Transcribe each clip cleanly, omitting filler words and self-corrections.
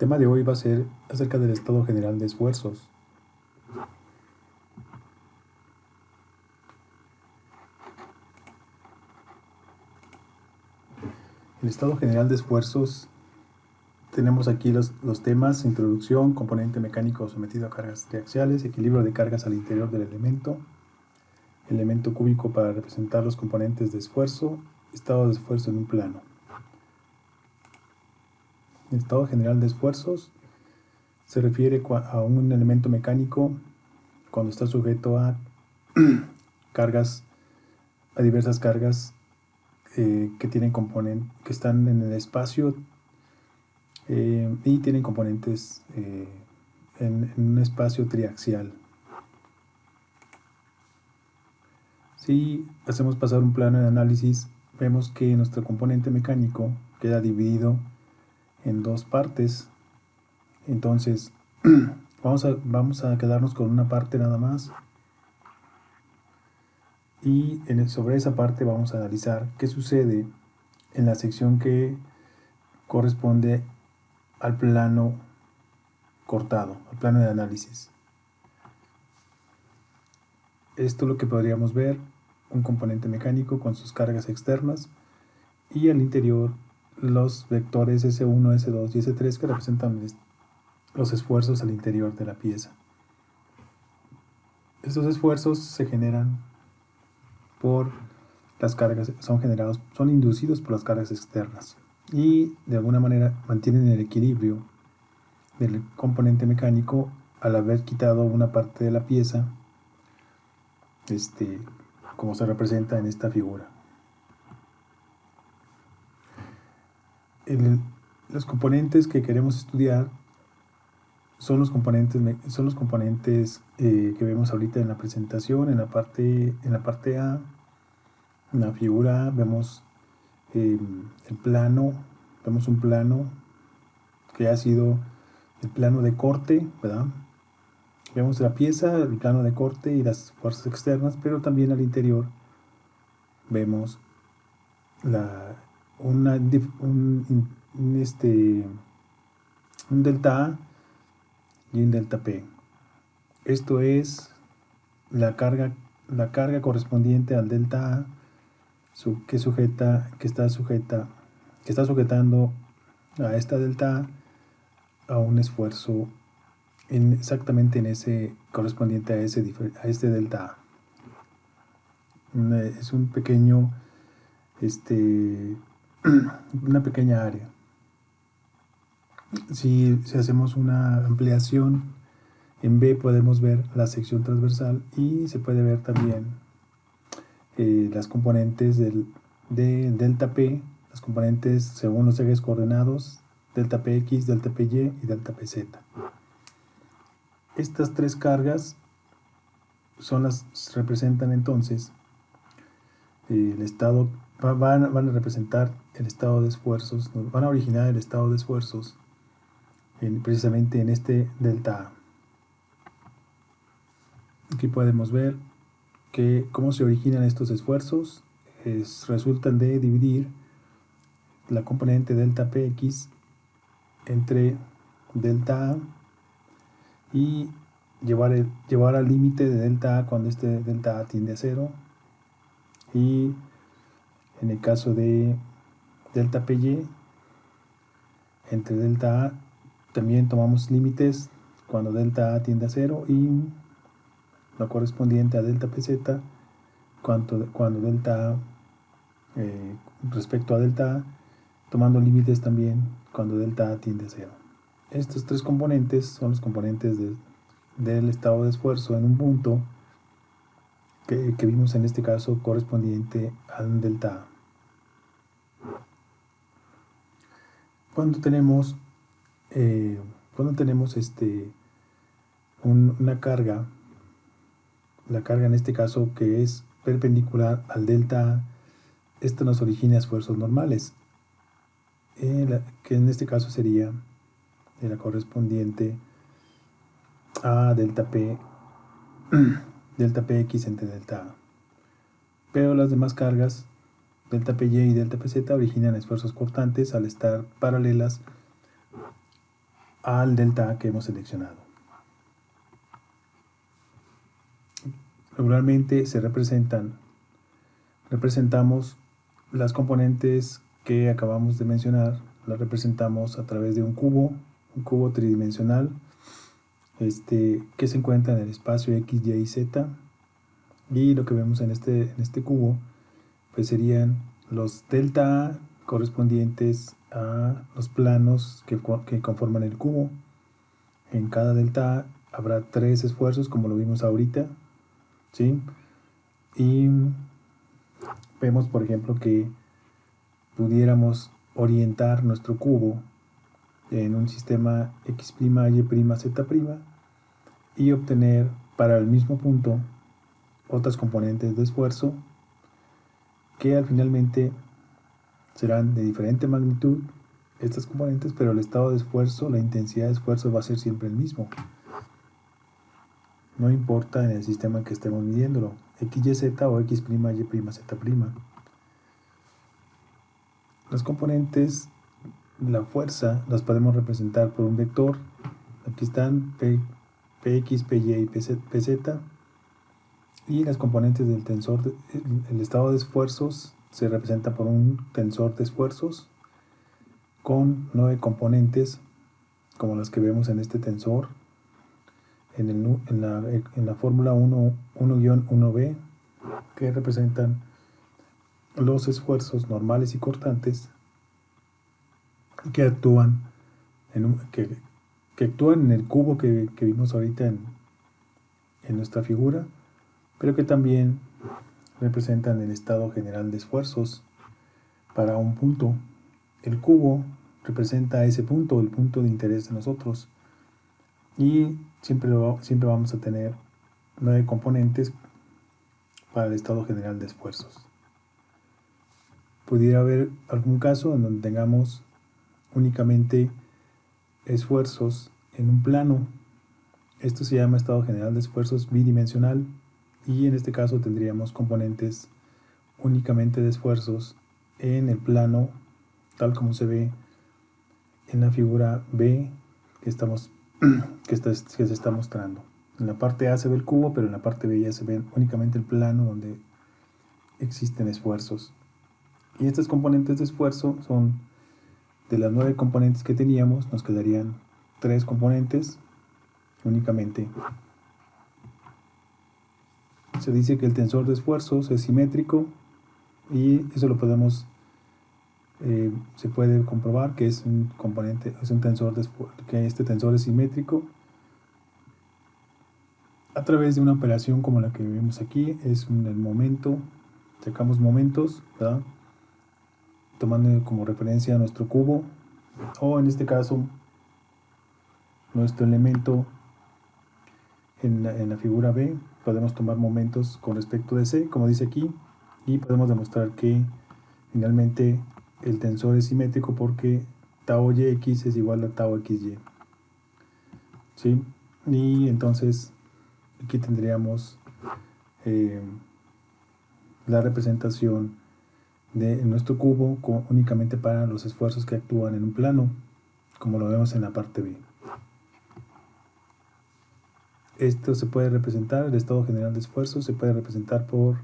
tema de hoy va a ser acerca del estado general de esfuerzos. El estado general de esfuerzos, tenemos aquí los temas: introducción, componente mecánico sometido a cargas triaxiales, equilibrio de cargas al interior del elemento cúbico para representar los componentes de esfuerzo, estado de esfuerzo en un plano. El estado general de esfuerzos se refiere a un elemento mecánico cuando está sujeto a cargas, a diversas cargas que están en el espacio y tienen componentes en un espacio triaxial. Si hacemos pasar un plano de análisis, vemos que nuestro componente mecánico queda dividido en dos partes. Entonces vamos a quedarnos con una parte nada más, y sobre esa parte vamos a analizar qué sucede en la sección que corresponde al plano cortado, al plano de análisis. Esto es lo que podríamos ver: un componente mecánico con sus cargas externas y al interior los vectores S1, S2 y S3 que representan los esfuerzos al interior de la pieza. Estos esfuerzos se generan por las cargas, son inducidos por las cargas externas y de alguna manera mantienen el equilibrio del componente mecánico al haber quitado una parte de la pieza, como se representa en esta figura. Los componentes que queremos estudiar son los componentes que vemos ahorita en la presentación. En la parte A, en la figura A, vemos el plano. Vemos un plano que ha sido el plano de corte, ¿verdad? Vemos la pieza, el plano de corte y las fuerzas externas, pero también al interior vemos un delta A y un delta P. Esto es la carga correspondiente al delta A que está sujetando a esta delta A un esfuerzo exactamente en ese correspondiente a este delta A. Es un pequeño una pequeña área. Si hacemos una ampliación en B, podemos ver la sección transversal y se puede ver también las componentes de delta P, las componentes según los ejes coordenados, delta PX, delta PY y delta PZ. Estas tres cargas representan entonces el estado, van a representar el estado de esfuerzos, van a originar el estado de esfuerzos precisamente en este delta A. Aquí podemos ver cómo se originan estos esfuerzos. Resultan de dividir la componente delta PX entre delta A y llevar al límite de delta A cuando este delta A tiende a 0, y en el caso de delta PY entre delta A también tomamos límites cuando delta A tiende a 0 y lo correspondiente a delta PZ cuando delta A respecto a delta A, tomando límites también cuando delta A tiende a 0. Estos tres componentes son los componentes del estado de esfuerzo en un punto que vimos en este caso correspondiente al delta A. Cuando tenemos una carga, la carga en este caso que es perpendicular al delta A, esto nos origina esfuerzos normales, que en este caso sería la correspondiente a delta P, delta PX entre delta A. Pero las demás cargas, delta PY y delta PZ, originan esfuerzos cortantes al estar paralelas al delta A que hemos seleccionado. Regularmente representamos las componentes que acabamos de mencionar, las representamos a través de un cubo tridimensional, que se encuentra en el espacio X, Y y Z, y lo que vemos en este cubo pues serían los delta A correspondientes a los planos que conforman el cubo. En cada delta A habrá 3 esfuerzos, como lo vimos ahorita, ¿sí? Y vemos, por ejemplo, que pudiéramos orientar nuestro cubo en un sistema X', Y', Z' y obtener para el mismo punto otras componentes de esfuerzo que al finalmente serán de diferente magnitud estas componentes, pero el estado de esfuerzo, la intensidad de esfuerzo va a ser siempre el mismo. No importa en el sistema que estemos midiéndolo, XYZ o X', Y', Z'. Las componentes, la fuerza, las podemos representar por un vector. Aquí están Px, Py y Pz. Y las componentes del tensor, el estado de esfuerzos se representa por un tensor de esfuerzos con 9 componentes, como las que vemos en este tensor, en la fórmula 1-1b, que representan los esfuerzos normales y cortantes que actúan que actúan en el cubo que vimos ahorita en nuestra figura, pero que también representan el estado general de esfuerzos para un punto. El cubo representa ese punto, el punto de interés de nosotros, y siempre vamos a tener 9 componentes para el estado general de esfuerzos. Pudiera haber algún caso en donde tengamos únicamente esfuerzos en un plano. Esto se llama estado general de esfuerzos bidimensional, y en este caso tendríamos componentes únicamente de esfuerzos en el plano tal como se ve en la figura B que se está mostrando. En la parte A se ve el cubo, pero en la parte B ya se ve únicamente el plano donde existen esfuerzos. Y estas componentes de esfuerzo son, de las 9 componentes que teníamos, nos quedarían 3 componentes únicamente. Se dice que el tensor de esfuerzos es simétrico, y eso lo podemos se puede comprobar que es un componente, es un tensor que este tensor es simétrico a través de una operación como la que vemos aquí. Es el momento, sacamos momentos, ¿verdad?, tomando como referencia a nuestro cubo, o en este caso nuestro elemento en la figura B. Podemos tomar momentos con respecto de C, como dice aquí, y podemos demostrar que finalmente el tensor es simétrico porque tau yx es igual a tau xy, ¿sí? Y entonces aquí tendríamos la representación de nuestro cubo únicamente para los esfuerzos que actúan en un plano, como lo vemos en la parte B. Esto se puede representar, el estado general de esfuerzo se puede representar por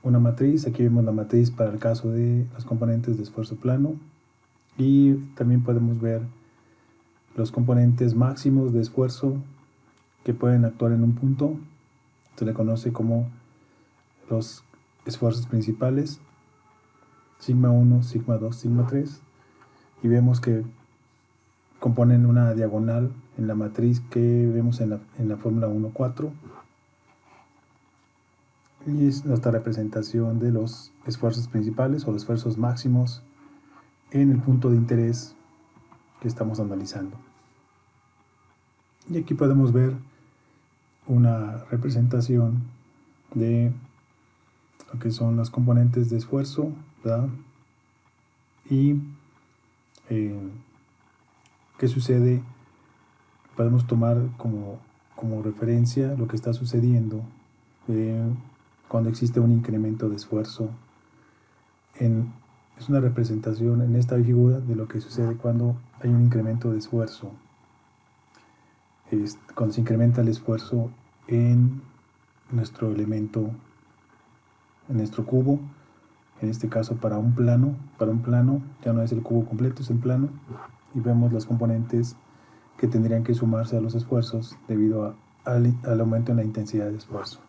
una matriz. Aquí vemos la matriz para el caso de las componentes de esfuerzo plano, y también podemos ver los componentes máximos de esfuerzo que pueden actuar en un punto. Se le conoce como los esfuerzos principales, sigma 1, sigma 2, sigma 3, y vemos que componen una diagonal en la matriz que vemos en la fórmula 1,4, y es nuestra representación de los esfuerzos principales o los esfuerzos máximos en el punto de interés que estamos analizando. Y aquí podemos ver una representación de lo que son las componentes de esfuerzo, ¿verdad? Y qué sucede. Podemos tomar como referencia lo que está sucediendo cuando existe un incremento de esfuerzo en Es una representación en esta figura de lo que sucede cuando hay un incremento de esfuerzo. Cuando se incrementa el esfuerzo en nuestro elemento, en nuestro cubo, en este caso para un plano ya no es el cubo completo, es el plano, y vemos los componentes que tendrían que sumarse a los esfuerzos debido al aumento en la intensidad de esfuerzo.